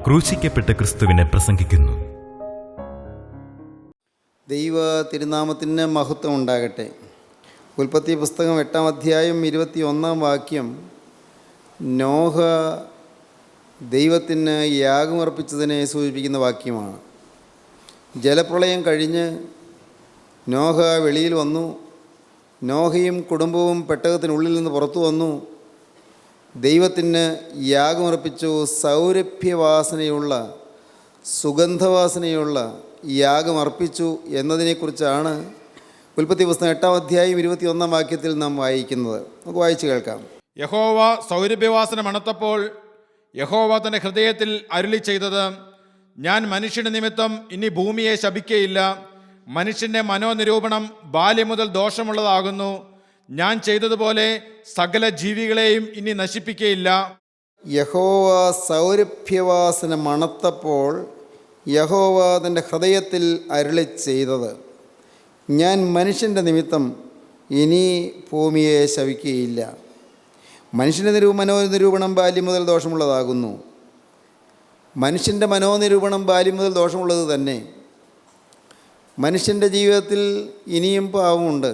ക്രൂശിക്കപ്പെട്ട ക്രിസ്തുവിനെ പ്രസംഗിക്കുന്നു. ദൈവ തിരുനാമത്തിന് മഹത്വം ഉണ്ടാകട്ടെ. ഉൽപ്പത്തി പുസ്തകം 8-ാം അധ്യായം 21-ാം വാക്യം നോഹ ദൈവത്തിന് യാഗമർപ്പിച്ചതിനെ സൂചിപ്പിക്കുന്ന വാക്യമാണ്. ജലപ്രളയം കഴിഞ്ഞ് നോഹ വെളിയിൽ വന്നു. നോഹയും കുടുംബവും പെട്ടകത്തിനുള്ളിൽ നിന്ന് പുറത്തു വന്നു. ദൈവത്തിന് യാഗമർപ്പിച്ചു. സൗരഭ്യവാസനയുള്ള, സുഗന്ധവാസനയുള്ള യാഗമർപ്പിച്ചു എന്നതിനെക്കുറിച്ചാണ് ഉൽപ്പത്തി പുസ്തകം 8-ാം അധ്യായം 21-ാം വാക്യത്തിൽ നാം വായിക്കുന്നത്. നമുക്ക് വായിച്ചു കേൾക്കാം. യഹോവ സൗരഭ്യവാസന മണത്തപ്പോൾ യഹോവ തൻ്റെ ഹൃദയത്തിൽ അരുളി ചെയ്തത്, ഞാൻ മനുഷ്യന് നിമിത്തം ഇനി ഭൂമിയെ ശപിക്കയില്ല. മനുഷ്യൻ്റെ മനോനിരൂപണം ബാല്യം മുതൽ ദോഷമുള്ളതാകുന്നു. ഞാൻ ചെയ്തതുപോലെ സകല ജീവികളെയും ഇനി നശിപ്പിക്കയില്ല. യഹോവ സൗരഭ്യവാസന മണത്തപ്പോൾ യഹോവ തൻ്റെ ഹൃദയത്തിൽ അരുളി ചെയ്തത്, ഞാൻ മനുഷ്യൻ്റെ നിമിത്തം ഇനി ഭൂമിയെ ശപിക്കുകയില്ല. മനുഷ്യൻ്റെ മനോനിരൂപണം ബാല്യം മുതൽ ദോഷമുള്ളതാകുന്നു. മനുഷ്യൻ്റെ മനോനിരൂപണം ബാല്യം മുതൽ ദോഷമുള്ളത് തന്നെ. മനുഷ്യൻ്റെ ജീവിതത്തിൽ ഇനിയും പാവമുണ്ട്.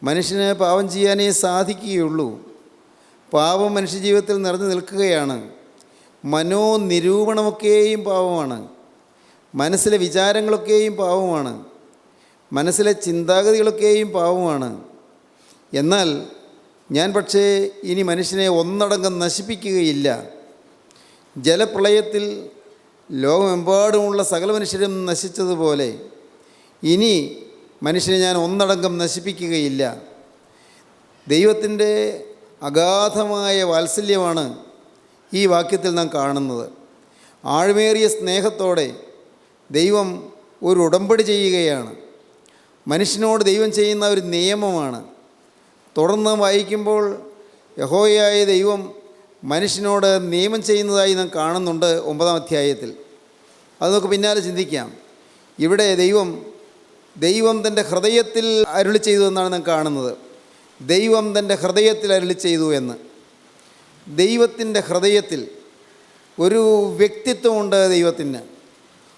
മനുഷ്യന് പാപം ചെയ്യാനേ സാധിക്കുകയുള്ളൂ. പാപം മനുഷ്യജീവിതത്തിൽ നിറഞ്ഞു നിൽക്കുകയാണ്. മനോനിരൂപണമൊക്കെയും പാപമാണ്. മനസ്സിലെ വിചാരങ്ങളൊക്കെയും പാപമാണ്. മനസ്സിലെ ചിന്താഗതികളൊക്കെയും പാപമാണ്. എന്നാൽ ഞാൻ പക്ഷേ ഇനി മനുഷ്യനെ ഒന്നടങ്കം നശിപ്പിക്കുകയില്ല. ജലപ്രളയത്തിൽ ലോകമെമ്പാടുമുള്ള സകല മനുഷ്യരും നശിച്ചതുപോലെ ഇനി മനുഷ്യനെ ഞാൻ ഒന്നടങ്കം നശിപ്പിക്കുകയില്ല. ദൈവത്തിൻ്റെ അഗാധമായ വാത്സല്യമാണ് ഈ വാക്യത്തിൽ നാം കാണുന്നത്. ആഴമേറിയ സ്നേഹത്തോടെ ദൈവം ഒരു ഉടമ്പടി ചെയ്യുകയാണ്. മനുഷ്യനോട് ദൈവം ചെയ്യുന്ന ഒരു നിയമമാണ്. തുടർന്ന് വായിക്കുമ്പോൾ യഹോവയായ ദൈവം മനുഷ്യനോട് നിയമം ചെയ്യുന്നതായി നാം കാണുന്നുണ്ട് 9-ാം അധ്യായത്തിൽ. അത് നമുക്ക് പിന്നാലെ ചിന്തിക്കാം. ഇവിടെ ദൈവം തൻ്റെ ഹൃദയത്തിൽ അരുളി ചെയ്തു എന്നാണ് നാം കാണുന്നത്. ദൈവം തൻ്റെ ഹൃദയത്തിൽ അരുളി ചെയ്തു എന്ന്. ദൈവത്തിൻ്റെ ഹൃദയത്തിൽ ഒരു വ്യക്തിത്വമുണ്ട്. ദൈവത്തിന്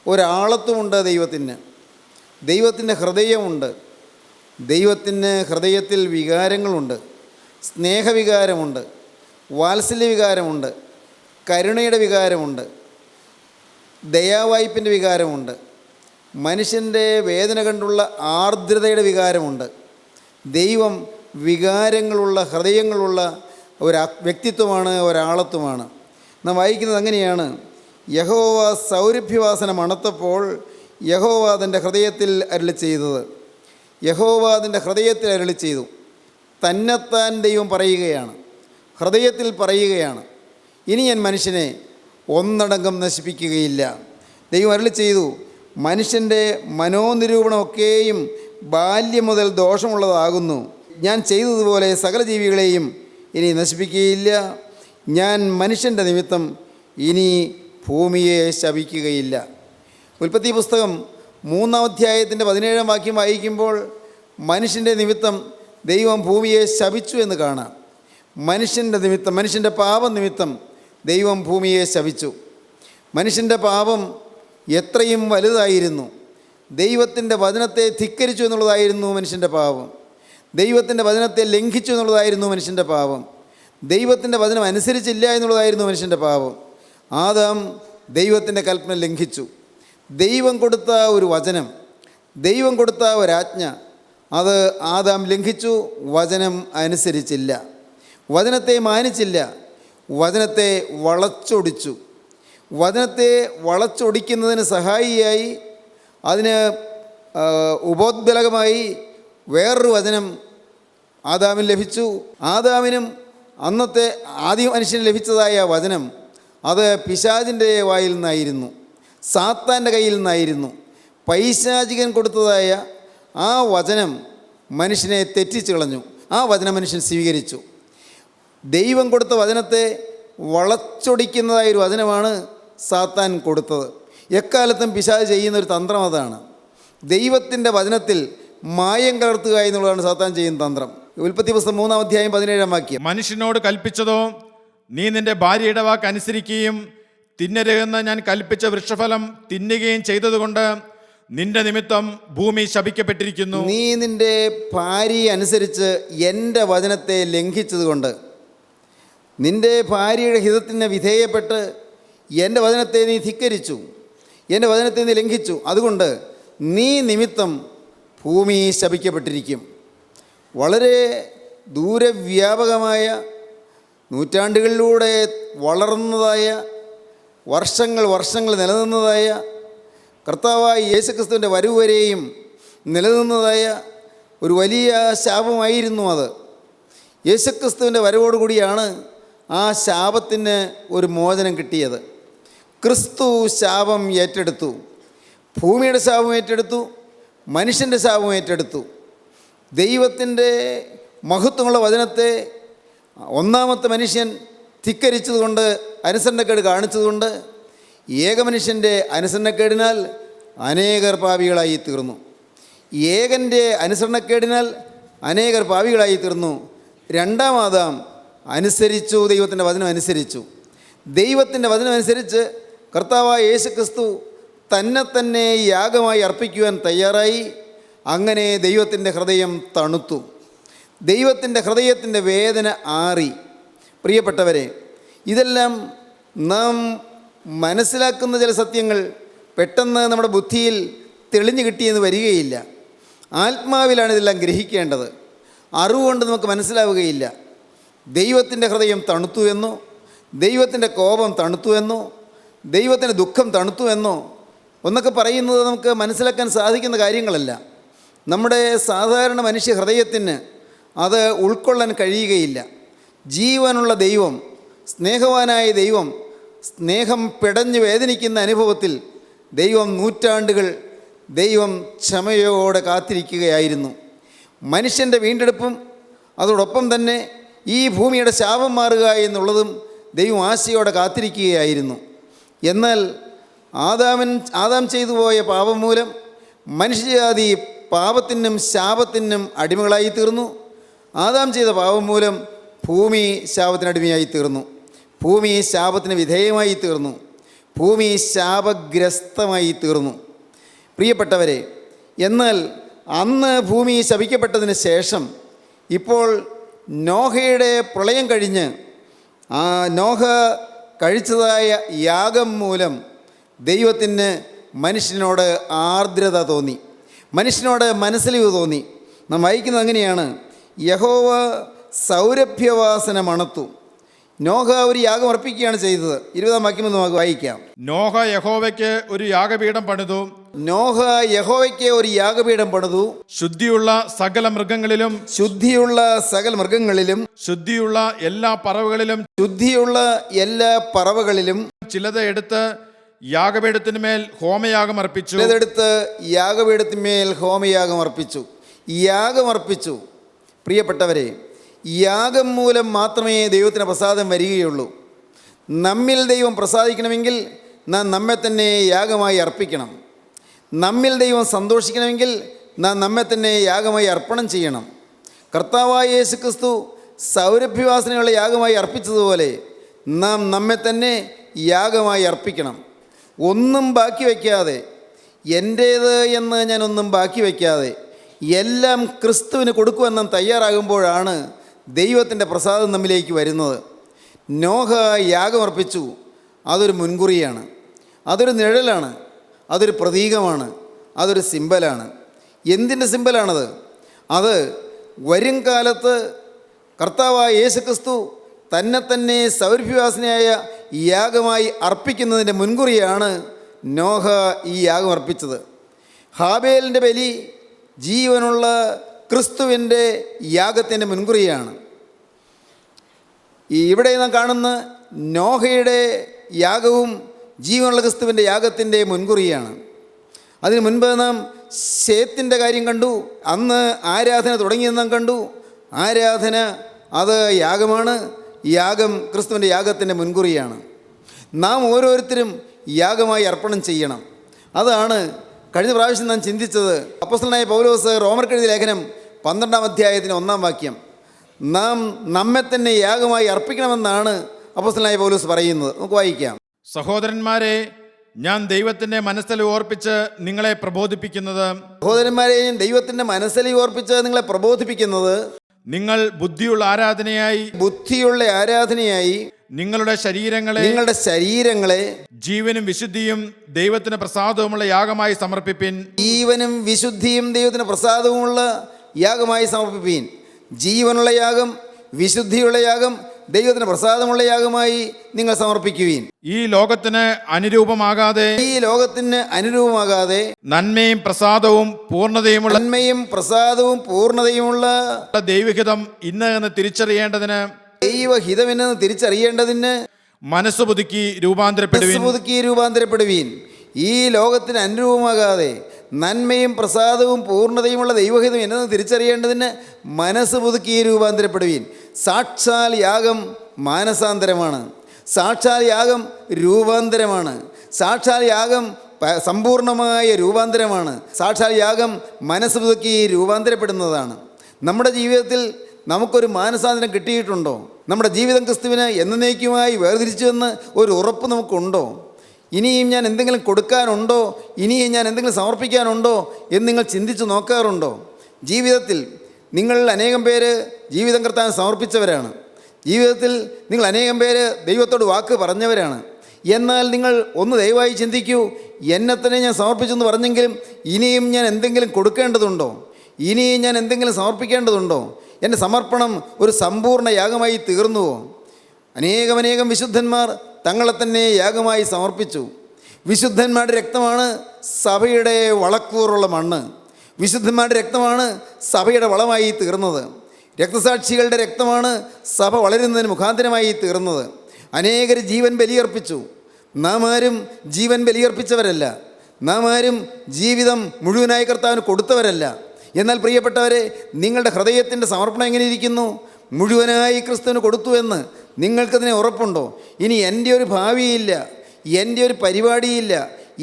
ഒരാളത്വമുണ്ട്. ദൈവത്തിൻ്റെ ഹൃദയമുണ്ട്. ദൈവത്തിന് ഹൃദയത്തിൽ വികാരങ്ങളുണ്ട്. സ്നേഹവികാരമുണ്ട്, വാത്സല്യ വികാരമുണ്ട്, കരുണയുടെ വികാരമുണ്ട്, ദയാവായ്പിൻ്റെ വികാരമുണ്ട്, മനുഷ്യൻ്റെ വേദന കണ്ടുള്ള ആർദ്രതയുടെ വികാരമുണ്ട്. ദൈവം വികാരങ്ങളുള്ള, ഹൃദയങ്ങളുള്ള ഒരു വ്യക്തിത്വമാണ്, ഒരാളത്വമാണ്. നാം വായിക്കുന്നത് അങ്ങനെയാണ്. യഹോവ സൗരഭ്യവാസന മണത്തപ്പോൾ യഹോവ തൻ്റെ ഹൃദയത്തിൽ അരുളി ചെയ്തത്. യഹോവ തൻ്റെ ഹൃദയത്തിൽ അരുളി ചെയ്തു. തന്നെത്താൻ ദൈവം പറയുകയാണ്, ഹൃദയത്തിൽ പറയുകയാണ്, ഇനി ഞാൻ മനുഷ്യനെ ഒന്നടങ്കം നശിപ്പിക്കുകയില്ല. ദൈവം അരുളി ചെയ്തു, മനുഷ്യൻ്റെ മനോനിരൂപണമൊക്കെയും ബാല്യം മുതൽ ദോഷമുള്ളതാകുന്നു. ഞാൻ ചെയ്തതുപോലെ സകല ജീവികളെയും ഇനി നശിപ്പിക്കുകയില്ല. ഞാൻ മനുഷ്യൻ്റെ നിമിത്തം ഇനി ഭൂമിയെ ശപിക്കുകയില്ല. ഉൽപ്പത്തി പുസ്തകം 3-ാം അധ്യായത്തിൻ്റെ 17-ാം വാക്യം വായിക്കുമ്പോൾ മനുഷ്യൻ്റെ നിമിത്തം ദൈവം ഭൂമിയെ ശപിച്ചു എന്ന് കാണാം. മനുഷ്യൻ്റെ നിമിത്തം, മനുഷ്യൻ്റെ പാപം നിമിത്തം ദൈവം ഭൂമിയെ ശപിച്ചു. മനുഷ്യൻ്റെ പാപം എത്രയും വലുതായിരുന്നു. ദൈവത്തിൻ്റെ വചനത്തെ ധിക്കരിച്ചു എന്നുള്ളതായിരുന്നു മനുഷ്യൻ്റെ പാപം. ദൈവത്തിൻ്റെ വചനത്തെ ലംഘിച്ചു എന്നുള്ളതായിരുന്നു മനുഷ്യൻ്റെ പാപം. ദൈവത്തിൻ്റെ വചനം അനുസരിച്ചില്ല എന്നുള്ളതായിരുന്നു മനുഷ്യൻ്റെ പാപം. ആദാം ദൈവത്തിൻ്റെ കൽപ്പന ലംഘിച്ചു. ദൈവം കൊടുത്ത ഒരു വചനം, ദൈവം കൊടുത്ത ഒരാജ്ഞ, അത് ആദാം ലംഘിച്ചു. വചനം അനുസരിച്ചില്ല, വചനത്തെ മാനിച്ചില്ല, വചനത്തെ വളച്ചൊടിച്ചു. വചനത്തെ വളച്ചൊടിക്കുന്നതിന് സഹായിയായി, അതിന് ഉപോദ്ബലകമായി വേറൊരു വചനം ആദാമിന് ലഭിച്ചു. ആദാമിനും അന്നത്തെ ആദ്യ മനുഷ്യന് ലഭിച്ചതായ വചനം അത് പിശാചിൻ്റെ വായിൽ നിന്നായിരുന്നു, സാത്താൻ്റെ കയ്യിൽ നിന്നായിരുന്നു. പൈശാചികൻ കൊടുത്തതായ ആ വചനം മനുഷ്യനെ തെറ്റിച്ചു കളഞ്ഞു. ആ വചനം മനുഷ്യൻ സ്വീകരിച്ചു. ദൈവം കൊടുത്ത വചനത്തെ വളച്ചൊടിക്കുന്നതായൊരു വചനമാണ് സാത്താൻ കൊടുത്തത്. എക്കാലത്തും പിശാച് ചെയ്യുന്നൊരു തന്ത്രം അതാണ്. ദൈവത്തിൻ്റെ വചനത്തിൽ മായം കലർത്തുക എന്നുള്ളതാണ് സാത്താൻ ചെയ്യുന്ന തന്ത്രം. ഉൽപ്പത്തി പുസ്തകം 3-ാം അധ്യായം 17-ാം വാക്യം, മനുഷ്യനോട് കൽപ്പിച്ചതോ, നീ നിന്റെ ഭാര്യയുടെ വാക്ക് അനുസരിക്കുകയും തിന്നരുതെന്ന് ഞാൻ കൽപ്പിച്ച വൃക്ഷഫലം തിന്നുകയും ചെയ്തതുകൊണ്ട് നിന്റെ നിമിത്തം ഭൂമി ശപിക്കപ്പെട്ടിരിക്കുന്നു. നീ നിന്റെ ഭാര്യയെ അനുസരിച്ച് എൻ്റെ വചനത്തെ ലംഘിച്ചതുകൊണ്ട്, നിന്റെ ഭാര്യയുടെ ഹിതത്തിന് വിധേയപ്പെട്ട് എൻ്റെ വചനത്തെ നീ ധിക്കരിച്ചു, എൻ്റെ വചനത്തെ നീ ലംഘിച്ചു. അതുകൊണ്ട് നീ നിമിത്തം ഭൂമി ശപിക്കപ്പെട്ടിരിക്കും. വളരെ ദൂരവ്യാപകമായ, നൂറ്റാണ്ടുകളിലൂടെ വളർന്നതായ, വർഷങ്ങൾ നിലനിന്നതായ, കർത്താവായ യേശുക്രിസ്തുവിൻ്റെ വരവ് വരെയും നിലനിന്നതായ ഒരു വലിയ ശാപമായിരുന്നു അത്. യേശുക്രിസ്തുവിൻ്റെ വരവോടുകൂടിയാണ് ആ ശാപത്തിന് ഒരു മോചനം കിട്ടിയത്. ക്രിസ്തു ശാപം ഏറ്റെടുത്തു. ഭൂമിയുടെ ശാപം ഏറ്റെടുത്തു, മനുഷ്യൻ്റെ ശാപം ഏറ്റെടുത്തു. ദൈവത്തിൻ്റെ മഹത്വമുള്ള വചനത്തെ ഒന്നാമത്തെ മനുഷ്യൻ ധിക്കരിച്ചതുകൊണ്ട്, അനുസരണക്കേട് കാണിച്ചതുകൊണ്ട്, ഏകമനുഷ്യൻ്റെ അനുസരണക്കേടിനാൽ അനേകർ പാപികളായി തീർന്നു. ഏകൻ്റെ അനുസരണക്കേടിനാൽ അനേകർ പാപികളായി തീർന്നു. രണ്ടാം ആദാം അനുസരിച്ചു, ദൈവത്തിൻ്റെ വചനം അനുസരിച്ചു. ദൈവത്തിൻ്റെ വചനം അനുസരിച്ച് കർത്താവായ യേശുക്രിസ്തു തന്നെ യാഗമായി അർപ്പിക്കുവാൻ തയ്യാറായി. അങ്ങനെ ദൈവത്തിൻ്റെ ഹൃദയം തണുത്തു, ദൈവത്തിൻ്റെ ഹൃദയത്തിൻ്റെ വേദന ആറി. പ്രിയപ്പെട്ടവരെ, ഇതെല്ലാം നാം മനസ്സിലാക്കുന്ന ചില സത്യങ്ങൾ പെട്ടെന്ന് നമ്മുടെ ബുദ്ധിയിൽ തെളിഞ്ഞു കിട്ടിയെന്ന് വരികയില്ല. ആത്മാവിലാണ് ഇതെല്ലാം ഗ്രഹിക്കേണ്ടത്. അറിവുകൊണ്ട് നമുക്ക് മനസ്സിലാവുകയില്ല. ദൈവത്തിൻ്റെ ഹൃദയം തണുത്തു എന്നോ, ദൈവത്തിൻ്റെ കോപം തണുത്തു എന്നോ, ദൈവത്തിൻ്റെ ദുഃഖം തണുത്തു എന്നോ ഒന്നൊക്കെ പറയുന്നത് നമുക്ക് മനസ്സിലാക്കാൻ സാധിക്കുന്ന കാര്യങ്ങളല്ല. നമ്മുടെ സാധാരണ മനുഷ്യ ഹൃദയത്തിന് അത് ഉൾക്കൊള്ളാൻ കഴിയുകയില്ല. ജീവനുള്ള ദൈവം, സ്നേഹവാനായ ദൈവം, സ്നേഹം പിടഞ്ഞ് വേദനിക്കുന്ന അനുഭവത്തിൽ ദൈവം നൂറ്റാണ്ടുകൾ ദൈവം ക്ഷമയോടെ കാത്തിരിക്കുകയായിരുന്നു. മനുഷ്യൻ്റെ വീണ്ടെടുപ്പും അതോടൊപ്പം തന്നെ ഈ ഭൂമിയുടെ ശാപം മാറുക എന്നുള്ളതും ദൈവം ആശയോടെ കാത്തിരിക്കുകയായിരുന്നു. എന്നാൽ ആദാം ചെയ്തു പോയ പാപം മൂലം മനുഷ്യജാതി പാപത്തിനും ശാപത്തിനും അടിമകളായി തീർന്നു. ആദാം ചെയ്ത പാപം മൂലം ഭൂമി ശാപത്തിനടിമയായി തീർന്നു. ഭൂമി ശാപത്തിന് വിധേയമായി തീർന്നു. ഭൂമി ശാപഗ്രസ്തമായി തീർന്നു. പ്രിയപ്പെട്ടവരെ, എന്നാൽ അന്ന് ഭൂമി ശപിക്കപ്പെട്ടതിന് ശേഷം ഇപ്പോൾ നോഹയുടെ പ്രളയം കഴിഞ്ഞ് ആ നോഹ കഴിച്ചതായ യാഗം മൂലം ദൈവത്തിന് മനുഷ്യനോട് ആർദ്രത തോന്നി, മനുഷ്യനോട് മനസ്സിലിവ് തോന്നി. നാം വായിക്കുന്നത് അങ്ങനെയാണ്: യഹോവ സൗരഭ്യവാസന മണത്തു. നോഹ ഒരു യാഗം അർപ്പിക്കുകയാണ് ചെയ്തത്. 20-ാം വാക്യം നമുക്ക് വായിക്കാം. നോഹ യഹോവയ്ക്ക് ഒരു യാഗപീഠം പണിതു. നോഹ യഹോവയ്ക്ക് ഒരു യാഗപീഠം പണിതു. ശുദ്ധിയുള്ള സകല മൃഗങ്ങളിലും, ശുദ്ധിയുള്ള സകല മൃഗങ്ങളിലും, ശുദ്ധിയുള്ള എല്ലാ പറവകളിലും, ശുദ്ധിയുള്ള എല്ലാ പറവകളിലും ചിലത് എടുത്ത് യാഗപീഠത്തിന്മേൽ ഹോമയാഗം അർപ്പിച്ചു. ചിലതെടുത്ത് യാഗപീഠത്തിന്മേൽ ഹോമയാഗം അർപ്പിച്ചു. യാഗമർപ്പിച്ചു. പ്രിയപ്പെട്ടവരെ, യാഗം മൂലം മാത്രമേ ദൈവത്തിന് പ്രസാദം വരികയുള്ളൂ. നമ്മിൽ ദൈവം പ്രസാദിക്കണമെങ്കിൽ നാം നമ്മെ തന്നെ യാഗമായി അർപ്പിക്കണം. നമ്മിൽ ദൈവം സന്തോഷിക്കണമെങ്കിൽ നാം നമ്മെ തന്നെ യാഗമായി അർപ്പണം ചെയ്യണം. കർത്താവായ യേശുക്രിസ്തു സൗരഭ്യവാസനയുള്ള യാഗമായി അർപ്പിച്ചതുപോലെ നാം നമ്മെ തന്നെ യാഗമായി അർപ്പിക്കണം. ഒന്നും ബാക്കി വയ്ക്കാതെ, എൻ്റേത് എന്ന് ഞാനൊന്നും ബാക്കി വയ്ക്കാതെ എല്ലാം ക്രിസ്തുവിന് കൊടുക്കുവാൻ നാം തയ്യാറാകുമ്പോഴാണ് ദൈവത്തിൻ്റെ പ്രസാദം നമ്മിലേക്ക് വരുന്നത്. നോഹ യാഗമർപ്പിച്ചു. അതൊരു മുൻകുറിയാണ്, അതൊരു നിഴലാണ്, അതൊരു പ്രതീകമാണ്, അതൊരു സിമ്പലാണ്. എന്തിൻ്റെ സിമ്പലാണത്? അത് വരും കാലത്ത് കർത്താവായ യേശുക്രിസ്തു തന്നെ സൗരഭ്യവാസനയായ യാഗമായി അർപ്പിക്കുന്നതിൻ്റെ മുൻകുറിയാണ് നോഹ ഈ യാഗം അർപ്പിച്ചത്. ഹാബേലിൻ്റെ ബലി ജീവനുള്ള ക്രിസ്തുവിൻ്റെ യാഗത്തിൻ്റെ മുൻകുറിയാണ്. ഇവിടെ നാം കാണുന്ന നോഹയുടെ യാഗവും ജീവനുള്ള ക്രിസ്തുവിൻ്റെ യാഗത്തിൻ്റെ മുൻകുറിയാണ്. അതിനു മുൻപ് നാം ശേത്തിൻ്റെ കാര്യം കണ്ടു. അന്ന് ആരാധന തുടങ്ങിയെന്ന് നാം കണ്ടു. ആരാധന അത് യാഗമാണ്. യാഗം ക്രിസ്തുവിൻ്റെ യാഗത്തിൻ്റെ മുൻകുറിയാണ്. നാം ഓരോരുത്തരും യാഗമായി അർപ്പണം ചെയ്യണം. അതാണ് കഴിഞ്ഞ പ്രാവശ്യം നാം ചിന്തിച്ചത്. അപ്പോസ്തലനായ പൗലോസ് റോമർക്കെഴുതിയ ലേഖനം 12-ാം അധ്യായത്തിന് 1-ാം വാക്യം. നാം നമ്മെ തന്നെ യാഗമായി അർപ്പിക്കണമെന്നാണ് അപ്പോസ്തലനായ പൗലോസ് പറയുന്നത്. നമുക്ക് വായിക്കാം. സഹോദരന്മാരെ, ഞാൻ ദൈവത്തിൻ്റെ മനസ്സിൽ ഓർപ്പിച്ച് നിങ്ങളെ പ്രബോധിപ്പിക്കുന്നത്, സഹോദരന്മാരെ, ഞാൻ ദൈവത്തിൻ്റെ മനസ്സിൽ ഓർപ്പിച്ച് നിങ്ങളെ പ്രബോധിപ്പിക്കുന്നത്, നിങ്ങൾ ബുദ്ധിയുള്ള ആരാധനയായി നിങ്ങളുടെ ശരീരങ്ങളെ ജീവനും വിശുദ്ധിയും ദൈവത്തിന് പ്രസാദവുമുള്ള യാഗമായി സമർപ്പിപ്പിൻ. ജീവനും വിശുദ്ധിയും ദൈവത്തിന് പ്രസാദവുമുള്ള യാഗമായി സമർപ്പിപ്പീൻ. ജീവനുള്ള യാഗം, വിശുദ്ധിയുള്ള യാഗം, ദൈവത്തിന് പ്രസാദമുള്ള യാഗമായി നിങ്ങൾ സമർപ്പിക്കുവീൻ. ഈ ലോകത്തിന് അനുരൂപമാകാതെ നന്മയും പ്രസാദവും പൂർണ്ണതയുമുള്ള ദൈവഹിതം ഇന്ന് തിരിച്ചറിയേണ്ടതിന് മനസ്സ് പുതുക്കി രൂപാന്തരപ്പെടുവീൻ. ഈ ലോകത്തിന് അനുരൂപമാകാതെ നന്മയും പ്രസാദവും പൂർണ്ണതയുമുള്ള ദൈവഹിതം എന്നത് തിരിച്ചറിയേണ്ടതിന് മനസ്സ് പുതുക്കി രൂപാന്തരപ്പെടുവീൻ. സാക്ഷാൽ യാഗം മാനസാന്തരമാണ്. സാക്ഷാൽ യാഗം രൂപാന്തരമാണ്. സാക്ഷാൽ യാഗം സമ്പൂർണമായ രൂപാന്തരമാണ്. സാക്ഷാൽ യാഗം മനസ്സ് പുതുക്കി രൂപാന്തരപ്പെടുന്നതാണ്. നമ്മുടെ ജീവിതത്തിൽ നമുക്കൊരു മാനസാന്തരം കിട്ടിയിട്ടുണ്ടോ? നമ്മുടെ ജീവിതം ക്രിസ്തുവിന് എന്നേക്കുമായി വേർതിരിച്ചുവെന്ന് ഒരു ഉറപ്പ് നമുക്കുണ്ടോ? ഇനിയും ഞാൻ എന്തെങ്കിലും കൊടുക്കാനുണ്ടോ, ഇനിയും ഞാൻ എന്തെങ്കിലും സമർപ്പിക്കാനുണ്ടോ എന്ന് നിങ്ങൾ ചിന്തിച്ച് നോക്കാറുണ്ടോ? ജീവിതത്തിൽ നിങ്ങൾ അനേകം പേര് ജീവിതം കർത്താൻ സമർപ്പിച്ചവരാണ്. ജീവിതത്തിൽ നിങ്ങൾ അനേകം പേര് ദൈവത്തോട് വാക്ക് പറഞ്ഞവരാണ്. എന്നാൽ നിങ്ങൾ ഒന്ന് ദയവായി ചിന്തിക്കൂ, എന്നെ തന്നെ ഞാൻ സമർപ്പിച്ചെന്ന് പറഞ്ഞെങ്കിലും ഇനിയും ഞാൻ എന്തെങ്കിലും കൊടുക്കേണ്ടതുണ്ടോ? ഇനിയും ഞാൻ എന്തെങ്കിലും സമർപ്പിക്കേണ്ടതുണ്ടോ? എൻ്റെ സമർപ്പണം ഒരു സമ്പൂർണ്ണ യാഗമായി തീർന്നുവോ? അനേകം വിശുദ്ധന്മാർ തങ്ങളെ തന്നെ യാഗമായി സമർപ്പിച്ചു. വിശുദ്ധന്മാരുടെ രക്തമാണ് സഭയുടെ വളക്കൂറുള്ള മണ്ണ്. വിശുദ്ധന്മാരുടെ രക്തമാണ് സഭയുടെ വളമായി തീർന്നത്. രക്തസാക്ഷികളുടെ രക്തമാണ് സഭ വളരുന്നതിന് മുഖാന്തരമായി തീർന്നത്. അനേകർ ജീവൻ ബലിയർപ്പിച്ചു. നാം ആരും ജീവൻ ബലിയർപ്പിച്ചവരല്ല. നാം ആരും ജീവിതം മുഴുവനായി കർത്താവിന് കൊടുത്തവരല്ല. എന്നാൽ പ്രിയപ്പെട്ടവരെ, നിങ്ങളുടെ ഹൃദയത്തിൻ്റെ സമർപ്പണം എങ്ങനെ ഇരിക്കുന്നു? മുഴുവനായി ക്രിസ്തുവിന് കൊടുത്തു എന്ന് നിങ്ങൾക്കതിനെ ഉറപ്പുണ്ടോ? ഇനി എൻ്റെ ഒരു ഭാവിയില്ല, എൻ്റെ ഒരു പരിപാടിയില്ല,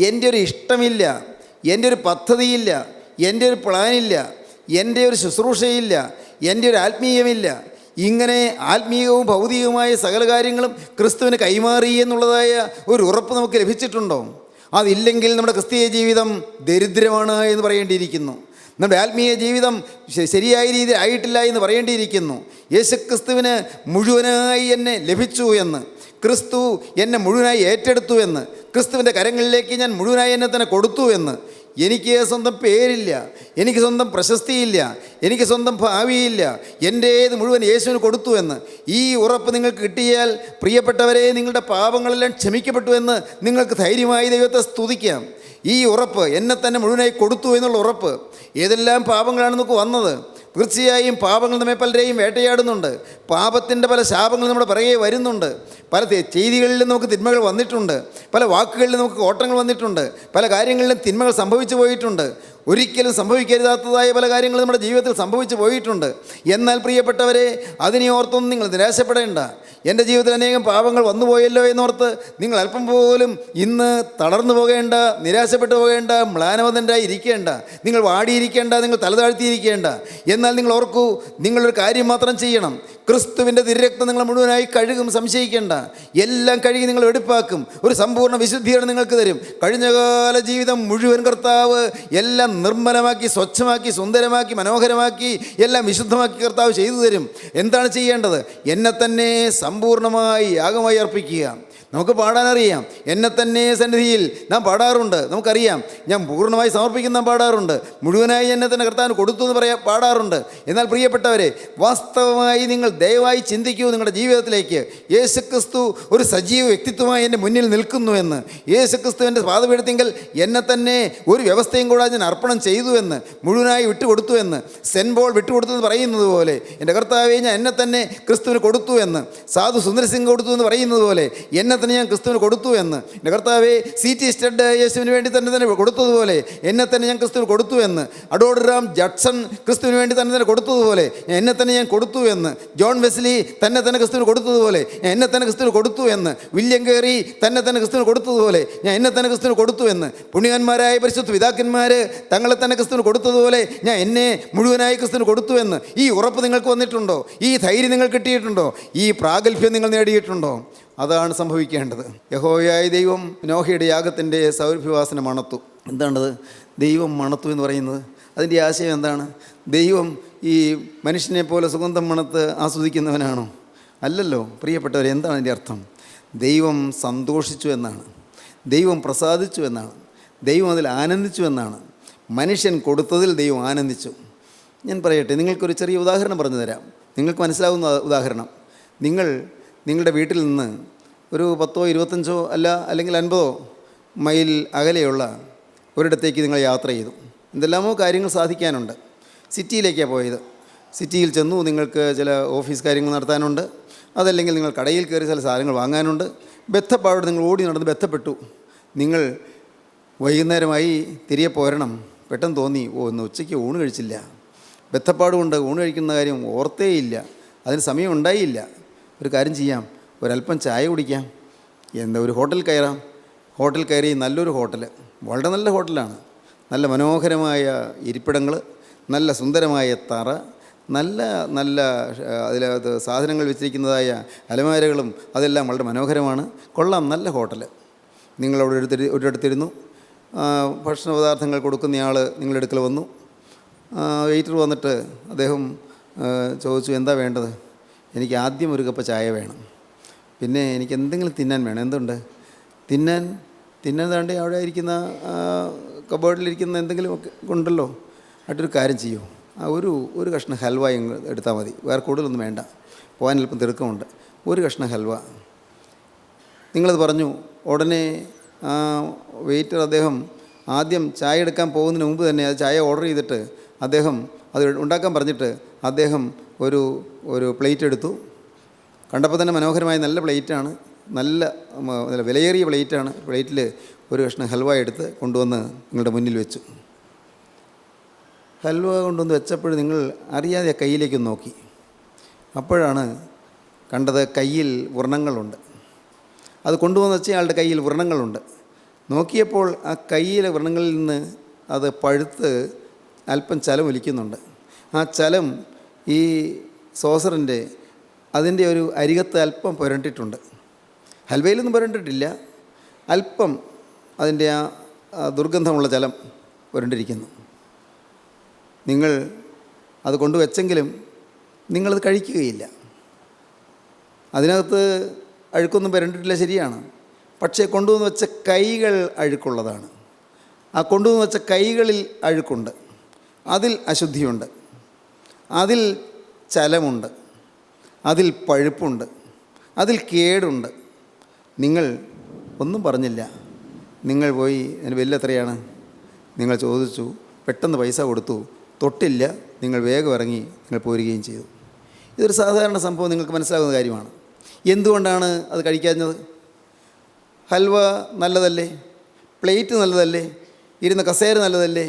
എൻ്റെ ഒരു ഇഷ്ടമില്ല, എൻ്റെ ഒരു പദ്ധതിയില്ല, എൻ്റെ ഒരു പ്ലാനില്ല, എൻ്റെ ഒരു ശുശ്രൂഷയില്ല, എൻ്റെ ഒരു ആത്മീയമില്ല. ഇങ്ങനെ ആത്മീയവും ഭൗതികവുമായ സകല കാര്യങ്ങളും ക്രിസ്തുവിന് കൈമാറി എന്നുള്ളതായ ഒരു ഉറപ്പ് നമുക്ക് ലഭിച്ചിട്ടുണ്ടോ? അതില്ലെങ്കിൽ നമ്മുടെ ക്രിസ്തീയ ജീവിതം ദരിദ്രമാണ് എന്ന് പറയേണ്ടിയിരിക്കുന്നു. നമ്മുടെ ആത്മീയ ജീവിതം ശരിയായ രീതിയിൽ ആയിട്ടില്ല എന്ന് പറയേണ്ടിയിരിക്കുന്നു. യേശുക്രിസ്തുവിന് മുഴുവനായി എന്നെ ലഭിച്ചു എന്ന്, ക്രിസ്തു എന്നെ മുഴുവനായി ഏറ്റെടുത്തു എന്ന്, ക്രിസ്തുവിൻ്റെ കരങ്ങളിലേക്ക് ഞാൻ മുഴുവനായി എന്നെ തന്നെ കൊടുത്തു എന്ന്. എനിക്ക് സ്വന്തം പേരില്ല, എനിക്ക് സ്വന്തം പ്രശസ്തിയില്ല, എനിക്ക് സ്വന്തം ഭാവിയില്ല, എൻ്റേത് മുഴുവൻ യേശുവിന് കൊടുത്തു എന്ന് ഈ ഉറപ്പ് നിങ്ങൾക്ക് കിട്ടിയാൽ, പ്രിയപ്പെട്ടവരെ, നിങ്ങളുടെ പാപങ്ങളെല്ലാം ക്ഷമിക്കപ്പെട്ടു എന്ന് നിങ്ങൾക്ക് ധൈര്യമായി ദൈവത്തെ സ്തുതിക്കാം. ഈ ഉറപ്പ്, എന്നെ തന്നെ മുഴുവനായി കൊടുത്തു എന്നുള്ള ഉറപ്പ്. ഏതെല്ലാം പാപങ്ങളാണ് നമുക്ക് വന്നത്? തീർച്ചയായും പാപങ്ങൾ നമ്മെ പലരെയും വേട്ടയാടുന്നുണ്ട്. പാപത്തിൻ്റെ പല ശാപങ്ങൾ നമ്മുടെ പിറകെ വരുന്നുണ്ട്. പല ചെയ്തികളിലും നമുക്ക് തിന്മകൾ വന്നിട്ടുണ്ട്. പല വാക്കുകളിലും നമുക്ക് കോട്ടങ്ങൾ വന്നിട്ടുണ്ട്. പല കാര്യങ്ങളിലും തിന്മകൾ സംഭവിച്ചു പോയിട്ടുണ്ട്. ഒരിക്കലും സംഭവിക്കരുതാത്തതായ പല കാര്യങ്ങളും നമ്മുടെ ജീവിതത്തിൽ സംഭവിച്ചു പോയിട്ടുണ്ട്. എന്നാൽ പ്രിയപ്പെട്ടവരെ, അതിനെ ഓർത്തൊന്നും നിങ്ങൾ നിരാശപ്പെടേണ്ട. എൻ്റെ ജീവിതത്തിൽ അനേകം പാപങ്ങൾ വന്നുപോയല്ലോ എന്നോർത്ത് നിങ്ങൾ അല്പം പോലും ഇന്ന് തളർന്നു പോകേണ്ട, നിരാശപ്പെട്ടു പോകേണ്ട, മ്ലാനവതൻ്റായി ഇരിക്കേണ്ട, നിങ്ങൾ വാടിയിരിക്കേണ്ട, നിങ്ങൾ തലതാഴ്ത്തിയിരിക്കേണ്ട. എന്നാൽ നിങ്ങൾ ഓർക്കൂ, നിങ്ങളൊരു കാര്യം മാത്രം ചെയ്യണം. ക്രിസ്തുവിൻ്റെ തിരുരക്തം നിങ്ങൾ മുഴുവനായി കഴുകും, സംശയിക്കേണ്ട. എല്ലാം കഴുകി നിങ്ങൾ വെടിപ്പാക്കും. ഒരു സമ്പൂർണ്ണ വിശുദ്ധിയാണ് നിങ്ങൾക്ക് തരും. കഴിഞ്ഞകാല ജീവിതം മുഴുവൻ കർത്താവ് എല്ലാം നിർമ്മലമാക്കി, സ്വച്ഛമാക്കി, സുന്ദരമാക്കി, മനോഹരമാക്കി, എല്ലാം വിശുദ്ധമാക്കി കർത്താവ് ചെയ്തു തരും. എന്താണ് ചെയ്യേണ്ടത്? എന്നെ തന്നെ സമ്പൂർണ്ണമായി യാഗമായി അർപ്പിക്കുക. നമുക്ക് പാടാനറിയാം. എന്നെ തന്നെ സന്നിധിയിൽ നാം പാടാറുണ്ട്. നമുക്കറിയാം, ഞാൻ പൂർണ്ണമായി സമർപ്പിക്കുന്ന പാടാറുണ്ട്. മുഴുവനായി എന്നെ തന്നെ കർത്താവിന് കൊടുത്തു എന്ന് പാടാറുണ്ട്. എന്നാൽ പ്രിയപ്പെട്ടവരെ, വാസ്തവമായി നിങ്ങൾ ദയവായി ചിന്തിക്കൂ നിങ്ങളുടെ ജീവിതത്തിലേക്ക്. യേശുക്രിസ്തു ഒരു സജീവ വ്യക്തിത്വമായി എൻ്റെ മുന്നിൽ നിൽക്കുന്നുവെന്ന്. യേശുക്രിസ്തുവിൻ്റെ പാദപീഠത്തിങ്കൽ എന്നെ തന്നെ ഒരു വ്യവസ്ഥയും കൂടാതെ ഞാൻ അർപ്പണം ചെയ്തു എന്ന്, മുഴുവനായി വിട്ടുകൊടുത്തു എന്ന്, സെൻറ്റ് പോൾ വിട്ടുകൊടുത്തു എന്ന് പറയുന്നത് പോലെ, എൻ്റെ കർത്താവെ ഞാൻ എന്നെ തന്നെ ക്രിസ്തുവിന് കൊടുത്തു എന്ന്, സാധു സുന്ദരസിംഗ് കൊടുത്തു എന്ന് പറയുന്നത് പോലെ എന്നെ തന്നെ ഞാൻ ക്രിസ്തുവിന് കൊടുത്തു എന്ന്, എൻ്റെ കർത്താവെ CT സ്റ്റഡ് യേശുവിന് വേണ്ടി തന്നെ കൊടുത്തതുപോലെ എന്നെ തന്നെ ഞാൻ ക്രിസ്തുവിന് കൊടുത്തു എന്ന്, അഡോഡറാം ജഡ്സൺ ക്രിസ്തുവിന് വേണ്ടി തന്നെ കൊടുത്തതുപോലെ എന്നെ തന്നെ ഞാൻ കൊടുത്തു എന്ന്, ജോൺ വെസ്ലി തന്നെ ക്രിസ്തുവിന് കൊടുത്തതുപോലെ ഞാൻ എന്നെ തന്നെ ക്രിസ്തുവിന് കൊടുത്തു എന്ന്, വില്യം കേറി തന്നെ ക്രിസ്തുവിന് കൊടുത്തതുപോലെ ഞാൻ എന്നെ തന്നെ ക്രിസ്തുവിന് കൊടുത്തു എന്ന്, പുണ്യവാന്മാരായ പരിശുദ്ധ പിതാക്കന്മാർ തങ്ങളെ തന്നെ ക്രിസ്തുവിന് കൊടുത്തതുപോലെ ഞാൻ എന്നെ മുഴുവനായി ക്രിസ്തുവിന് കൊടുത്തു എന്ന്. ഈ ഉറപ്പ് നിങ്ങൾക്ക് വന്നിട്ടുണ്ടോ? ഈ ധൈര്യം നിങ്ങൾ കിട്ടിയിട്ടുണ്ടോ? ഈ പ്രാഗൽഭ്യം നിങ്ങൾ നേടിയിട്ടുണ്ടോ? അതാണ് സംഭവിക്കേണ്ടത്. യഹോവയായ ദൈവം നോഹയുടെ യാഗത്തിൻ്റെ സൗരഭ്യവാസന മണത്തു. എന്താണത് ദൈവം മണത്തു എന്ന് പറയുന്നത്? അതിൻ്റെ ആശയം എന്താണ്? ദൈവം ഈ മനുഷ്യനെ പോലെ സുഗന്ധം മണത്ത് ആസ്വദിക്കുന്നവനാണോ? അല്ലല്ലോ പ്രിയപ്പെട്ടവർ. എന്താണ് അതിൻ്റെ അർത്ഥം? ദൈവം സന്തോഷിച്ചു എന്നാണ്, ദൈവം പ്രസാദിച്ചു എന്നാണ്, ദൈവം അതിൽ ആനന്ദിച്ചു എന്നാണ്. മനുഷ്യൻ കൊടുത്തതിൽ ദൈവം ആനന്ദിച്ചു. ഞാൻ പറയട്ടെ, നിങ്ങൾക്കൊരു ചെറിയ ഉദാഹരണം പറഞ്ഞു തരാം, നിങ്ങൾക്ക് മനസ്സിലാവുന്ന ഉദാഹരണം. നിങ്ങളുടെ വീട്ടിൽ നിന്ന് ഒരു 10, 25 അല്ലെങ്കിൽ 50 മൈൽ അകലെയുള്ള ഒരിടത്തേക്ക് നിങ്ങൾ യാത്ര ചെയ്തു. എന്തെല്ലാമോ കാര്യങ്ങൾ സാധിക്കാനുണ്ട്. സിറ്റിയിലേക്കാണ് പോയത്. സിറ്റിയിൽ ചെന്നു, നിങ്ങൾക്ക് ചില ഓഫീസ് കാര്യങ്ങൾ നടത്താനുണ്ട്, അതല്ലെങ്കിൽ നിങ്ങൾ കടയിൽ കയറി ചില സാധനങ്ങൾ വാങ്ങാനുണ്ട്. ബന്ധപ്പാടോട് നിങ്ങൾ ഓടി നടന്ന് ബന്ധപ്പെട്ടു. നിങ്ങൾ വൈകുന്നേരമായി തിരികെ പോരണം. പെട്ടെന്ന് തോന്നി, ഇന്ന് ഉച്ചയ്ക്ക് ഊണ് കഴിച്ചില്ല. ബന്ധപ്പാടുകൊണ്ട് ഊണ് കഴിക്കുന്ന കാര്യം ഓർത്തേയില്ല, അതിന് സമയം ഉണ്ടായില്ല. ഒരു കാര്യം ചെയ്യാം, ഒരല്പം ചായ കുടിക്കാം, ഒരു ഹോട്ടൽ കയറാം. ഹോട്ടൽ കയറി, നല്ലൊരു ഹോട്ടൽ, വളരെ നല്ല ഹോട്ടലാണ്, നല്ല മനോഹരമായ ഇരിപ്പിടങ്ങൾ, നല്ല സുന്ദരമായ തറ, നല്ല അതിലകത്ത് സാധനങ്ങൾ വെച്ചിരിക്കുന്നതായ അലമാരകളും അതെല്ലാം വളരെ മനോഹരമാണ്. കൊള്ളാം, നല്ല ഹോട്ടൽ. നിങ്ങളവിടെ ഒരിടത്തിരുന്നു. ഭക്ഷണ പദാർത്ഥങ്ങൾ കൊടുക്കുന്നയാൾ നിങ്ങളുടെ അടുക്കൽ വന്നു. വെയിറ്റർ വന്നിട്ട് അദ്ദേഹം ചോദിച്ചു, എന്താ വേണ്ടത്? എനിക്ക് ആദ്യം ഒരു കപ്പ് ചായ വേണം, പിന്നെ എനിക്ക് എന്തെങ്കിലും തിന്നാൻ വേണം. എന്തുണ്ട് തിന്നാൻ താണ്ടി അവിടെ ഇരിക്കുന്ന കബോർഡിലിരിക്കുന്ന എന്തെങ്കിലും ഒക്കെ ഉണ്ടല്ലോ. ആയിട്ടൊരു കാര്യം ചെയ്യൂ, ഒരു കഷ്ണം ഹൽവ എടുത്താൽ മതി, വേറെ കൂടുതലൊന്നും വേണ്ട, പോകാൻ അല്പം തിടുക്കമുണ്ട്. ഒരു കഷ്ണം ഹൽവ. നിങ്ങളത് പറഞ്ഞു. ഉടനെ വെയിറ്റർ അദ്ദേഹം ആദ്യം ചായ എടുക്കാൻ പോകുന്നതിന് മുമ്പ് തന്നെ അത് ചായ ഓർഡർ ചെയ്തിട്ട് അദ്ദേഹം അത് ഉണ്ടാക്കാൻ പറഞ്ഞിട്ട് അദ്ദേഹം ഒരു പ്ലേറ്റ് എടുത്തു. കണ്ടപ്പോൾ തന്നെ മനോഹരമായ നല്ല പ്ലേറ്റാണ്, നല്ല വിലയേറിയ പ്ലേറ്റാണ്. പ്ലേറ്റിൽ ഒരു കഷ്ണം ഹൽവ എടുത്ത് കൊണ്ടുവന്ന് നിങ്ങളുടെ മുന്നിൽ വെച്ചു. ഹൽവ കൊണ്ടുവന്ന് വെച്ചപ്പോൾ നിങ്ങൾ അറിയാതെ കയ്യിലേക്ക് നോക്കി. അപ്പോഴാണ് കണ്ടത് കയ്യിൽ വ്രണങ്ങളുണ്ട്. അത് കൊണ്ടുവന്ന് വെച്ചയാളുടെ കയ്യിൽ വ്രണങ്ങളുണ്ട്. നോക്കിയപ്പോൾ ആ കയ്യിലെ വ്രണങ്ങളിൽ നിന്ന് അത് പഴുത്ത് അല്പം ചലം ഒലിക്കുന്നുണ്ട്. ആ ചലം ഈ സോസറിൻ്റെ അതിൻ്റെ ഒരു അരികത്ത് അല്പം പുരണ്ടിട്ടുണ്ട്. ഹൽവയിലൊന്നും പുരണ്ടിട്ടില്ല, അല്പം അതിൻ്റെ ആ ദുർഗന്ധമുള്ള ചലം പുരണ്ടിരിക്കുന്നു. നിങ്ങൾ അത് കൊണ്ടുവച്ചെങ്കിലും നിങ്ങളത് കഴിക്കുകയില്ല. അതിനകത്ത് അഴുക്കൊന്നും പുരണ്ടിട്ടില്ല, ശരിയാണ്. പക്ഷേ കൊണ്ടുവന്ന് വെച്ച കൈകൾ അഴുക്കുള്ളതാണ്. ആ കൊണ്ടുവന്ന് വെച്ച കൈകളിൽ അഴുക്കുണ്ട്, അതിൽ അശുദ്ധിയുണ്ട്, അതിൽ ചലമുണ്ട്, അതിൽ പഴുപ്പുണ്ട്, അതിൽ കേടുണ്ട്. നിങ്ങൾ ഒന്നും പറഞ്ഞില്ല. നിങ്ങൾ പോയി അതിന് ബില്ല് എത്രയാണ് നിങ്ങൾ ചോദിച്ചു, പെട്ടെന്ന് പൈസ കൊടുത്തു, തൊട്ടില്ല. നിങ്ങൾ വേഗം ഇറങ്ങി നിങ്ങൾ പോരുകയും ചെയ്തു. ഇതൊരു സാധാരണ സംഭവം, നിങ്ങൾക്ക് മനസ്സിലാകുന്ന കാര്യമാണ്. എന്തുകൊണ്ടാണ് അത് കഴിക്കാഞ്ഞത്? ഹൽവ നല്ലതല്ലേ, പ്ലേറ്റ് നല്ലതല്ലേ, ഇരുന്ന കസേര നല്ലതല്ലേ,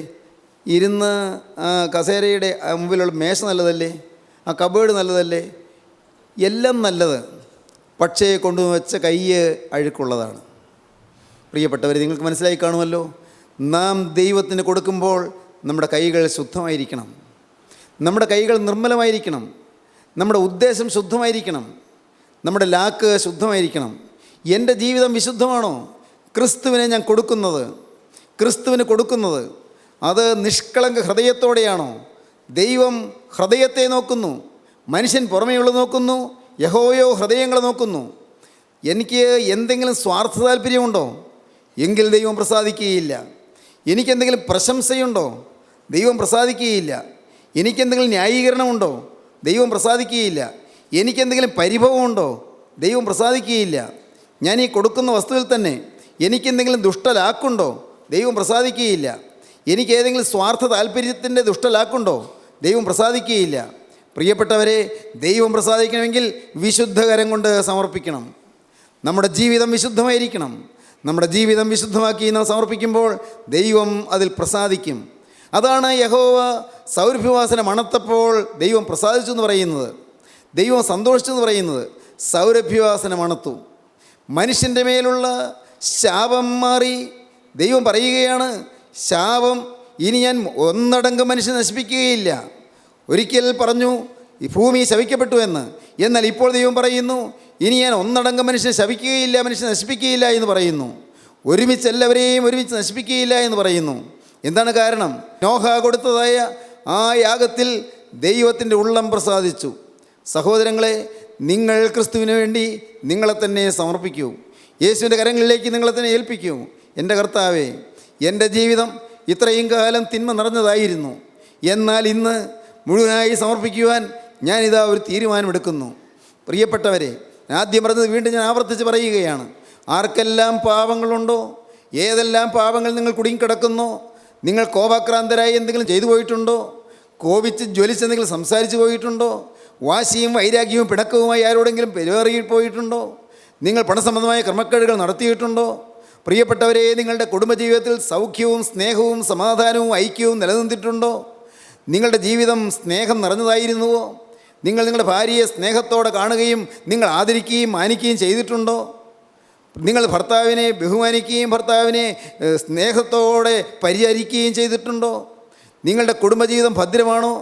ഇരുന്ന് കസേരയുടെ മുമ്പിലുള്ള മേശ നല്ലതല്ലേ, ആ കബേർഡ് നല്ലതല്ലേ, എല്ലാം നല്ലത്. പക്ഷേ കൊണ്ടുവന്ന് വെച്ച കൈ അഴുക്കുള്ളതാണ്. പ്രിയപ്പെട്ടവരെ, നിങ്ങൾക്ക് മനസ്സിലായി കാണുമല്ലോ. നാം ദൈവത്തിന് കൊടുക്കുമ്പോൾ നമ്മുടെ കൈകൾ ശുദ്ധമായിരിക്കണം, നമ്മുടെ കൈകൾ നിർമ്മലമായിരിക്കണം, നമ്മുടെ ഉദ്ദേശം ശുദ്ധമായിരിക്കണം, നമ്മുടെ ലാക്ക് ശുദ്ധമായിരിക്കണം. എൻ്റെ ജീവിതം വിശുദ്ധമാണോ? ക്രിസ്തുവിനെ ഞാൻ ക്രിസ്തുവിന് കൊടുക്കുന്നത് അത് നിഷ്കളങ്ക ഹൃദയത്തോടെയാണോ? ദൈവം ഹൃദയത്തെ നോക്കുന്നു, മനുഷ്യൻ പുറമേയുള്ളത് നോക്കുന്നു, യഹോവയോ ഹൃദയങ്ങളെ നോക്കുന്നു. എനിക്ക് എന്തെങ്കിലും സ്വാർത്ഥ താല്പര്യമുണ്ടോ? എങ്കിൽ ദൈവം പ്രസാദിക്കുകയില്ല. എനിക്കെന്തെങ്കിലും പ്രശംസയുണ്ടോ? ദൈവം പ്രസാദിക്കുകയില്ല. എനിക്കെന്തെങ്കിലും ന്യായീകരണമുണ്ടോ? ദൈവം പ്രസാദിക്കുകയില്ല. എനിക്കെന്തെങ്കിലും പരിഭവമുണ്ടോ? ദൈവം പ്രസാദിക്കുകയില്ല. ഞാൻ ഈ കൊടുക്കുന്ന വസ്തുവിൽ തന്നെ എനിക്കെന്തെങ്കിലും ദുഷ്ടലാക്കുണ്ടോ? ദൈവം പ്രസാദിക്കുകയില്ല. എനിക്കേതെങ്കിലും സ്വാർത്ഥ താല്പര്യത്തിൻ്റെ ദുഷ്ടലാക്കുണ്ടോ? ദൈവം പ്രസാദിക്കുകയില്ല. പ്രിയപ്പെട്ടവരെ, ദൈവം പ്രസാദിക്കണമെങ്കിൽ വിശുദ്ധകരം കൊണ്ട് സമർപ്പിക്കണം. നമ്മുടെ ജീവിതം വിശുദ്ധമായിരിക്കണം. നമ്മുടെ ജീവിതം വിശുദ്ധമാക്കി നാം സമർപ്പിക്കുമ്പോൾ ദൈവം അതിൽ പ്രസാദിക്കും. അതാണ് യഹോവ സൗരഭ്യവാസന മണത്തപ്പോൾ ദൈവം പ്രസാദിച്ചു എന്ന് പറയുന്നത്, ദൈവം സന്തോഷിച്ചു എന്ന് പറയുന്നത്. സൗരഭ്യവാസന മണത്തു. മനുഷ്യൻ്റെ മേലുള്ള ശാപം മാറി. ദൈവം പറയുകയാണ്, ശാപം ഇനി ഞാൻ ഒന്നടങ്കം മനുഷ്യൻ നശിപ്പിക്കുകയില്ല. ഒരിക്കൽ പറഞ്ഞു, ഈ ഭൂമി ശപിക്കപ്പെട്ടു എന്ന്. എന്നാൽ ഇപ്പോൾ ദൈവം പറയുന്നു, ഇനി ഞാൻ ഒന്നടങ്കം മനുഷ്യനെ ശപിക്കുകയില്ല, മനുഷ്യനെ നശിപ്പിക്കുകയില്ല എന്ന് പറയുന്നു. ഒരുമിച്ച് എല്ലാവരെയും ഒരുമിച്ച് നശിപ്പിക്കുകയില്ല എന്ന് പറയുന്നു. എന്താണ് കാരണം? നോഹ കൊടുത്തതായ ആ യാഗത്തിൽ ദൈവത്തിൻ്റെ ഉള്ളം പ്രസാദിച്ചു. സഹോദരങ്ങളെ, നിങ്ങൾ ക്രിസ്തുവിന് വേണ്ടി നിങ്ങളെ തന്നെ സമർപ്പിക്കൂ. യേശുവിൻ്റെ കരങ്ങളിലേക്ക് നിങ്ങളെ തന്നെ ഏൽപ്പിക്കൂ. എൻ്റെ കർത്താവേ, എൻ്റെ ജീവിതം ഇത്രയും കാലം തിന്മ നിറഞ്ഞതായിരുന്നു. എന്നാൽ ഇന്ന് മുഴുവനായി സമർപ്പിക്കുവാൻ ഞാനിതാ ഒരു തീരുമാനമെടുക്കുന്നു. പ്രിയപ്പെട്ടവരെ, ആദ്യം പറഞ്ഞത് വീണ്ടും ഞാൻ ആവർത്തിച്ച് പറയുകയാണ്. ആർക്കെല്ലാം പാപങ്ങളുണ്ടോ, ഏതെല്ലാം പാപങ്ങൾ നിങ്ങൾ കുടുങ്ങിക്കിടക്കുന്നോ, നിങ്ങൾ കോപാക്രാന്തരായി എന്തെങ്കിലും ചെയ്തു പോയിട്ടുണ്ടോ, കോപിച്ച് ജ്വലിച്ചെന്തെങ്കിലും സംസാരിച്ചു പോയിട്ടുണ്ടോ, വാശിയും വൈരാഗ്യവും പിണക്കവുമായി ആരോടെങ്കിലും പെരുമാറിപ്പോയിട്ടുണ്ടോ, നിങ്ങൾ പണസംബന്ധമായ ക്രമക്കേടുകൾ നടത്തിയിട്ടുണ്ടോ? പ്രിയപ്പെട്ടവരെ, നിങ്ങളുടെ കുടുംബജീവിതത്തിൽ സൗഖ്യവും സ്നേഹവും സമാധാനവും ഐക്യവും നിലനിന്നിട്ടുണ്ടോ? നിങ്ങളുടെ ജീവിതം സ്നേഹം നിറഞ്ഞതായിരുന്നുവോ? നിങ്ങൾ നിങ്ങളുടെ ഭാര്യയെ സ്നേഹത്തോടെ കാണുകയും നിങ്ങൾ ആദരിക്കുകയും മാനിക്കുകയും ചെയ്തിട്ടുണ്ടോ? നിങ്ങൾ ഭർത്താവിനെ ബഹുമാനിക്കുകയും ഭർത്താവിനെ സ്നേഹത്തോടെ പരിചരിക്കുകയും ചെയ്തിട്ടുണ്ടോ? നിങ്ങളുടെ കുടുംബജീവിതം ഭദ്രമാണോ?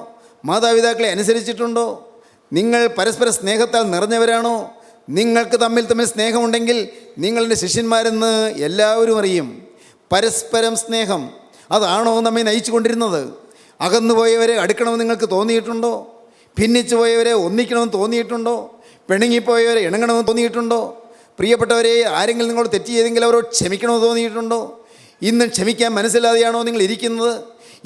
മാതാപിതാക്കളെ അനുസരിച്ചിട്ടുണ്ടോ? നിങ്ങൾ പരസ്പര സ്നേഹത്താൽ നിറഞ്ഞവരാണോ? നിങ്ങൾക്ക് തമ്മിൽ സ്നേഹമുണ്ടെങ്കിൽ നിങ്ങളുടെ ശിഷ്യന്മാരെന്ന് എല്ലാവരും അറിയും. പരസ്പരം സ്നേഹം അതാണോ നമ്മെ നയിച്ചു കൊണ്ടിരുന്നത്? അകന്നുപോയവരെ അടുക്കണമെന്ന് നിങ്ങൾക്ക് തോന്നിയിട്ടുണ്ടോ? ഭിന്നിച്ചു പോയവരെ ഒന്നിക്കണമെന്ന് തോന്നിയിട്ടുണ്ടോ? പിണങ്ങിപ്പോയവരെ ഇണങ്ങണമെന്ന് തോന്നിയിട്ടുണ്ടോ? പ്രിയപ്പെട്ടവരെ, ആരെങ്കിലും നിങ്ങളോട് തെറ്റ് ചെയ്തെങ്കിൽ അവരോട് ക്ഷമിക്കണമെന്ന് തോന്നിയിട്ടുണ്ടോ? ഇന്നും ക്ഷമിക്കാൻ മനസ്സിലാതെയാണോ നിങ്ങൾ ഇരിക്കുന്നത്?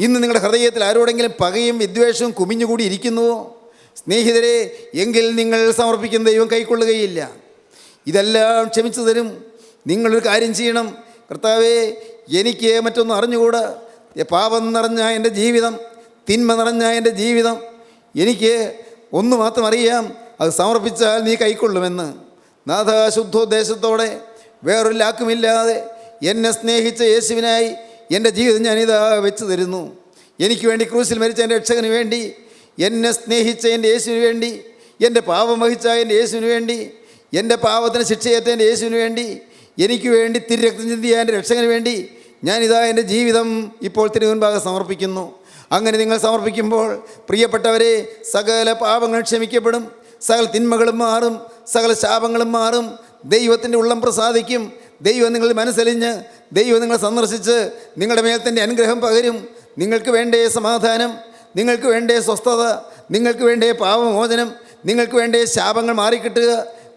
ഇന്ന് നിങ്ങളുടെ ഹൃദയത്തിൽ ആരോടെങ്കിലും പകയും വിദ്വേഷവും കുമിഞ്ഞുകൂടി ഇരിക്കുന്നുവോ? സ്നേഹിതരെ, എങ്കിൽ നിങ്ങൾ സമർപ്പിക്കുന്ന ദൈവം കൈക്കൊള്ളുകയില്ല. ഇതെല്ലാം ക്ഷമിച്ചു തരും. നിങ്ങളൊരു കാര്യം ചെയ്യണം. കർത്താവേ, എനിക്ക് മറ്റൊന്നും അറിഞ്ഞുകൂടാ. പാപം നിറഞ്ഞ എൻ്റെ ജീവിതം, തിന്മ നിറഞ്ഞ എൻ്റെ ജീവിതം, എനിക്ക് ഒന്ന് മാത്രം അറിയാം, അത് സമർപ്പിച്ചാൽ നീ കൈക്കൊള്ളുമെന്ന്. നാഥ, ശുദ്ധോദ്ദേശത്തോടെ വേറൊരു ലാക്കുമില്ലാതെ എന്നെ സ്നേഹിച്ച യേശുവിനായി എൻ്റെ ജീവിതം ഞാനിതാ വെച്ച് തരുന്നു. എനിക്ക് വേണ്ടി ക്രൂശിൽ മരിച്ച എൻ്റെ രക്ഷകന് വേണ്ടി, എന്നെ സ്നേഹിച്ച എൻ്റെ യേശുവിന് വേണ്ടി, എൻ്റെ പാപം വഹിച്ച എൻ്റെ യേശുവിന് വേണ്ടി, എൻ്റെ പാപത്തിന് ശിക്ഷയേറ്റ എൻ്റെ യേശുവിന് വേണ്ടി, എനിക്ക് വേണ്ടി തിരുരക്തം ചിന്തിയ എൻ്റെ രക്ഷകന് വേണ്ടി ഞാനിതാ എൻ്റെ ജീവിതം ഇപ്പോൾ തിരുമുൻപാകെ സമർപ്പിക്കുന്നു. അങ്ങനെ നിങ്ങൾ സമർപ്പിക്കുമ്പോൾ പ്രിയപ്പെട്ടവരെ, സകല പാപങ്ങൾ ക്ഷമിക്കപ്പെടും, സകല തിന്മകളും മാറും, സകല ശാപങ്ങളും മാറും. ദൈവത്തിൻ്റെ ഉള്ളം പ്രസാദിക്കും. ദൈവം നിങ്ങൾ മനസ്സലിഞ്ഞ് ദൈവം നിങ്ങളെ സന്ദർശിച്ച് നിങ്ങളുടെ മേൽ തൻ്റെ അനുഗ്രഹം പകരും. നിങ്ങൾക്ക് വേണ്ടേ സമാധാനം, നിങ്ങൾക്ക് വേണ്ടേ സ്വസ്ഥത, നിങ്ങൾക്ക് വേണ്ടേ പാപമോചനം, നിങ്ങൾക്ക് വേണ്ടേ ശാപങ്ങൾ മാറിക്കിട്ടുക,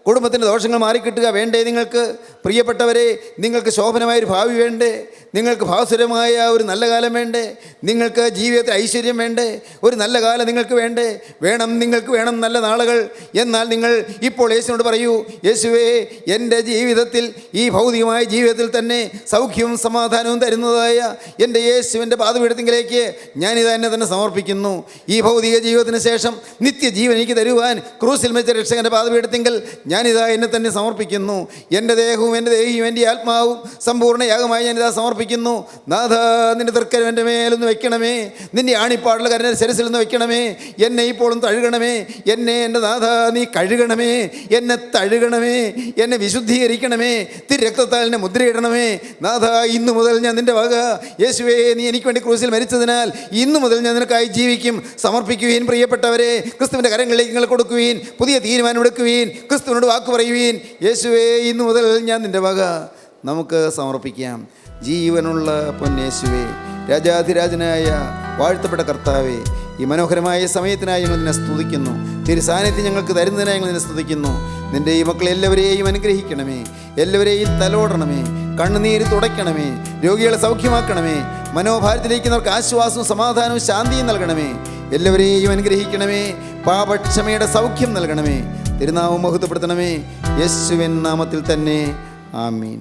കുടുംബത്തിൻ്റെ ദോഷങ്ങൾ മാറിക്കിട്ടുക വേണ്ടേ നിങ്ങൾക്ക്? പ്രിയപ്പെട്ടവരെ, നിങ്ങൾക്ക് ശോഭനമായൊരു ഭാവി വേണ്ടേ? നിങ്ങൾക്ക് ഭാസുരമായ ഒരു നല്ല കാലം വേണ്ടേ? നിങ്ങൾക്ക് ജീവിതത്തിൽ ഐശ്വര്യം വേണ്ടേ? ഒരു നല്ല കാലം നിങ്ങൾക്ക് വേണ്ടേ? നിങ്ങൾക്ക് വേണം നല്ല നാളുകൾ. എന്നാൽ നിങ്ങൾ ഇപ്പോൾ യേശുവിനോട് പറയൂ, യേശുവേ, എൻ്റെ ജീവിതത്തിൽ, ഈ ഭൗതികമായ ജീവിതത്തിൽ തന്നെ സൗഖ്യവും സമാധാനവും തരുന്നതായ എൻ്റെ യേശുവിൻ്റെ പാദപീഠത്തിലേക്ക് ഞാനിത് എന്നെ തന്നെ സമർപ്പിക്കുന്നു. ഈ ഭൗതിക ജീവിതത്തിന് ശേഷം നിത്യജീവൻ എനിക്ക് തരുവാൻ ക്രൂസിൽ വെച്ച രക്ഷകൻ്റെ പാദപീഠത്തിങ്കിൽ ഞാനിതാ എന്നെ തന്നെ സമർപ്പിക്കുന്നു. എൻ്റെ ദേഹവും എൻ്റെ ദേഹിയും എൻ്റെ ആത്മാവും സമ്പൂർണ്ണ യാഗമായി ഞാനിതാ സമർപ്പിക്കുന്നു. നാഥ, നിൻ്റെ തൃക്കരം എൻ്റെ മേലൊന്ന് വെക്കണമേ, നിൻ്റെ ആണിപ്പാടുള്ള കരനെ ശിരസിൽ നിന്ന് വെക്കണമേ. എന്നെ ഇപ്പോഴും തഴുകണമേ. എന്നെ എൻ്റെ നാഥ നീ കഴുകണമേ, എന്നെ തഴുകണമേ, എന്നെ വിശുദ്ധീകരിക്കണമേ, തിരുരക്തത്താൽ എന്നെ മുദ്രയിടണമേ. നാഥ, ഇന്നു മുതൽ ഞാൻ നിൻ്റെ വക. യേശുവേ, നീ എനിക്ക് വേണ്ടി ക്രൂസിൽ മരിച്ചതിനാൽ ഇന്നു മുതൽ ഞാൻ നിനക്കായി ജീവിക്കും. സമർപ്പിക്കുവീൻ. പ്രിയപ്പെട്ടവരെ, ക്രിസ്തുവിൻ്റെ കരങ്ങളിലേക്ക് നിങ്ങൾ കൊടുക്കുവീൻ. പുതിയ തീരുമാനമെടുക്കുവീൻ. ക്രിസ്തുവിനോട് വാക്ക് പറയുവീൻ. യേശുവേ, ഇന്നു മുതൽ ഞാൻ നിൻ്റെ വക. നമുക്ക് സമർപ്പിക്കാം. ജീവനുള്ള പൊന്നേശുവേ, രാജാധിരാജനായ വാഴ്ത്തപ്പെട്ട കർത്താവേ, ഈ മനോഹരമായ സമയത്തിനായി ഞങ്ങൾ നിന്നെ സ്തുതിക്കുന്നു. തിരു സാന്നിധ്യം ഞങ്ങൾക്ക് തരുന്നതിനായി ഞങ്ങൾ നിന്നെ സ്തുതിക്കുന്നു. നിൻ്റെ ഈ മക്കളെ എല്ലാവരെയും അനുഗ്രഹിക്കണമേ, എല്ലാവരെയും തലോടണമേ, കണ്ണുനീര് തുടയ്ക്കണമേ, രോഗികളെ സൗഖ്യമാക്കണമേ, മനോഭാരത്തിലേക്കുന്നവർക്ക് ആശ്വാസവും സമാധാനവും ശാന്തിയും നൽകണമേ, എല്ലാവരെയും അനുഗ്രഹിക്കണമേ, പാപക്ഷമയുടെ സൗഖ്യം നൽകണമേ, തിരുനാമം മഹത്വപ്പെടുത്തണമേ. യേശുവിൻ നാമത്തിൽ തന്നെ, ആമീൻ.